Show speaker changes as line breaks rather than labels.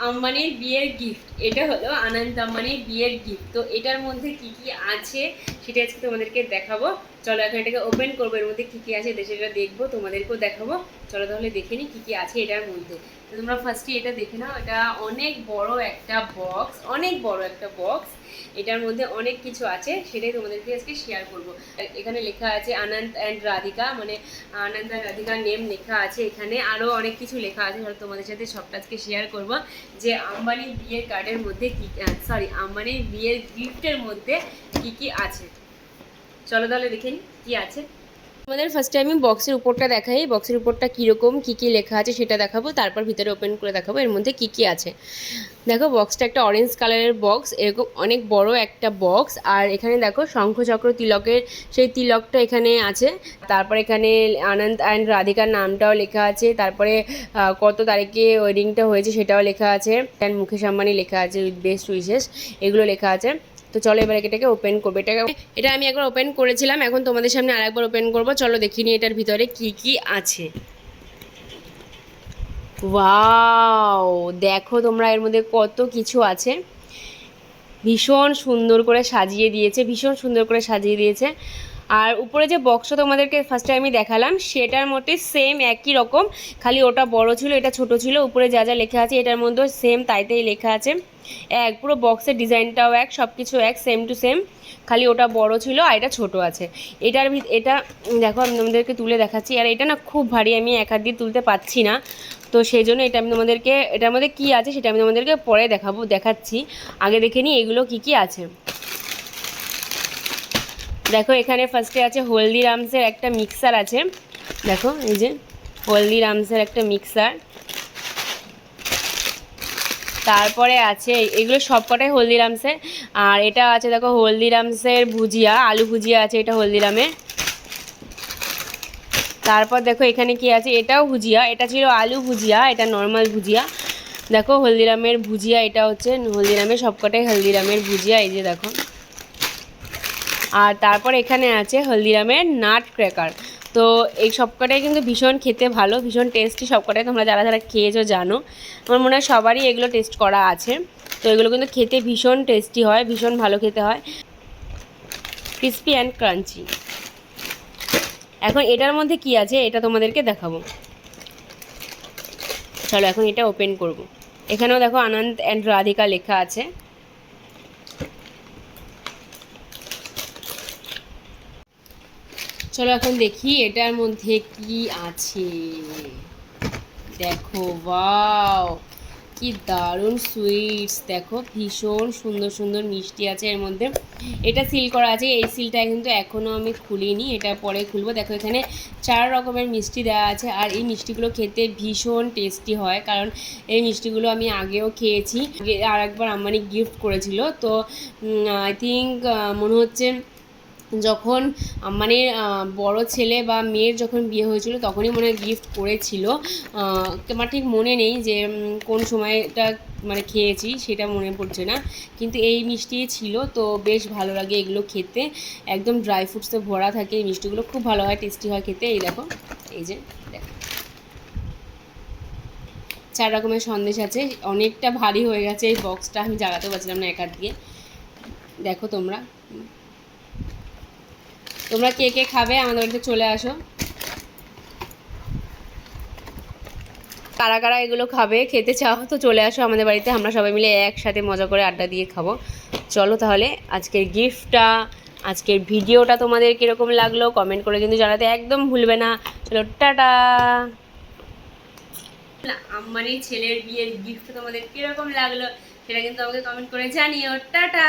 আম্বানির বিয়ের গিফট। এটা হলো আনন্ত আম্বানির বিয়ের গিফট। তো এটার মধ্যে কি কি আছে সেটা আজকে তোমাদেরকে দেখাবো। চলো এখন এটাকে ওপেন করবো, এর মধ্যে কি কি আছে সেটা দেখবো, তোমাদেরকেও দেখাবো। চলো তাহলে দেখে নিই কি কি আছে এটার মধ্যে। তো তোমরা ফার্স্টে এটা দেখে নাও। এটা অনেক বড় একটা বক্স, অনেক বড় একটা বক্স। এটার মধ্যে অনেক কিছু আছে, সেটাই তোমাদেরকে আজকে শেয়ার করব। এখানে লেখা আছে আনন্ত অ্যান্ড রাধিকা, মানে আনন্ত আর রাধিকার নেম লেখা আছে। এখানে আরও অনেক কিছু লেখা আছে, হয়তো তোমাদের সাথে সবটা আজকে শেয়ার করব যে আম্বানির বিয়ের কার্ডের মধ্যে কি, সরি আম্বানির বিয়ের গিফটের মধ্যে কি কি আছে। চলো তাহলে দেখে নিই কী আছে। আমাদের ফার্স্টে আমি বক্সের উপরটা দেখাই, বক্সের উপরটা কীরকম কী কী লেখা আছে সেটা দেখাবো, তারপর ভিতরে ওপেন করে দেখাবো এর মধ্যে কী কী আছে। দেখো বক্সটা একটা অরেঞ্জ কালারের বক্স, এরকম অনেক বড় একটা বক্স। আর এখানে দেখো শঙ্খচক্র তিলকের সেই তিলকটা এখানে আছে। তারপর এখানে আনন্ত অ্যান্ড রাধিকার নামটাও লেখা আছে। তারপরে কত তারিখে ওয়েডিংটা হয়েছে সেটাও লেখা আছে। অ্যান্ড মুকেশ আম্বানি লেখা আছে, উইথ বেস্ট উইশেস, এগুলো লেখা আছে। তো চলো এবার এটাকে ওপেন করবো। এটা আমি একবার ওপেন করেছিলাম, এখন তোমাদের সামনে আরেকবার ওপেন করবো। চলো দেখিনি এটার ভিতরে কি কি আছে। ওয়াও, দেখো তোমরা এর মধ্যে কত কিছু আছে। ভীষণ সুন্দর করে সাজিয়ে দিয়েছে, ভীষণ সুন্দর করে সাজিয়ে দিয়েছে। আর উপরে যে বক্সটা তোমাদেরকে ফার্স্টে আমি দেখালাম সেটার মধ্যে সেম একই রকম, খালি ওটা বড় ছিল এটা ছোট ছিল। উপরে যা যা লেখা আছে এটার মধ্যেও সেম তাইতেই লেখা আছে। এক পুরো বক্সের ডিজাইনটাও এক, সব কিছু এক, সেম টু সেম, খালি ওটা বড় ছিল আর এটা ছোট আছে। এটা দেখো আমি তোমাদেরকে তুলে দেখাচ্ছি। আর এটা না খুব ভারী, আমি এক হাত দিয়ে তুলতে পারছি না। তো সেই জন্য এটা আমি তোমাদেরকে, এটার মধ্যে কী আছে সেটা আমি তোমাদেরকে পরে দেখাচ্ছি। আগে দেখে নিই এগুলো কি কি আছে। দেখো এখানে ফার্স্টে আছে হলদিরামসের একটা মিক্সার আছে। দেখো এই যে হলদিরামসের একটা মিক্সার। তারপরে আছে এগুলো সবকটাই হলদিরামসের। আর এটা আছে দেখো হলদিরামসের ভুজিয়া, আলু ভুজিয়া আছে এটা হলদিরামের। তারপর দেখো এখানে কি আছে, এটাও ভুজিয়া, এটা ছিল আলু ভুজিয়া, এটা নর্মাল ভুজিয়া। দেখো হলদিরামের ভুজিয়া, এটা হচ্ছে হলদিরামের, সবকটাই হলদিরামের ভুজিয়া, এই যে দেখো। আর তারপর এখানে আছে হলদিরামের নাট ক্র্যাকার। তো এই সবকটাই কিন্তু ভীষণ খেতে ভালো, ভীষণ টেস্টি সবকটাই। তোমরা যারা যারা খেয়েছো জানো, আমার মনে হয় সবারই এগুলো টেস্ট করা আছে। তো এগুলো কিন্তু খেতে ভীষণ টেস্টি হয়, ভীষণ ভালো খেতে হয়, ক্রিস্পি অ্যান্ড ক্রাঞ্চি। এখন এটার মধ্যে কি আছে এটা তোমাদেরকে দেখাবো। চলো এখন এটা ওপেন করব। এখানেও দেখো আনন্ত অ্যান্ড রাধিকা লেখা আছে। চলো এখন দেখি এটার মধ্যে কি আছে। দেখো ওয়াও, কি দারুণ সুইটস। দেখো ভীষণ সুন্দর সুন্দর মিষ্টি আছে এর মধ্যে। এটা সিল করা আছে, এই সিলটা কিন্তু এখনও আমি খুলিনি, এটা পরে খুলবো। দেখো এখানে 4 রকমের মিষ্টি দেওয়া আছে। আর এই মিষ্টিগুলো খেতে ভীষণ টেস্টি হয়, কারণ এই মিষ্টিগুলো আমি আগেও খেয়েছি। আর একবার আম্বানি গিফট করেছিল। তো আই থিঙ্ক মনে হচ্ছে যখন মানে বড় ছেলে বা মেয়ের যখন বিয়ে হয়েছিল তখনই মনে হয় গিফট করেছিল। আমার ঠিক মনে নেই যে কোন সময়টা মানে খেয়েছি সেটা মনে পড়ছে না, কিন্তু এই মিষ্টি ছিল। তো বেশ ভালো লাগে এগুলো খেতে, একদম ড্রাই ফ্রুটসে ভরা থাকে এই মিষ্টিগুলো, খুব ভালো হয়, টেস্টি হয় খেতে। এই দেখো, এই যে দেখো 4 রকমের সন্দেশ আছে। অনেকটা ভারী হয়ে গেছে এই বক্সটা, আমি জাগাতে পারছিলাম না এক হাত দিয়ে। দেখো তোমরা কে কে খাবে আমাদের বাড়িতে চলে আসো। কারা কারা এগুলো খাবে, খেতে চাও তো চলে আসো আমাদের বাড়িতে, আমরা সবাই মিলে একসাথে মজা করে আড্ডা দিয়ে খাবো। চলো তাহলে আজকের গিফটটা, আজকের ভিডিওটা তোমাদের কীরকম লাগলো কমেন্ট করে কিন্তু জানাতে একদম ভুলবে না। চলো টাটা। আম্বানির ছেলের বিয়ের গিফট তোমাদের কীরকম লাগলো সেটা কিন্তু আমাকে কমেন্ট করে জানিও। টাটা।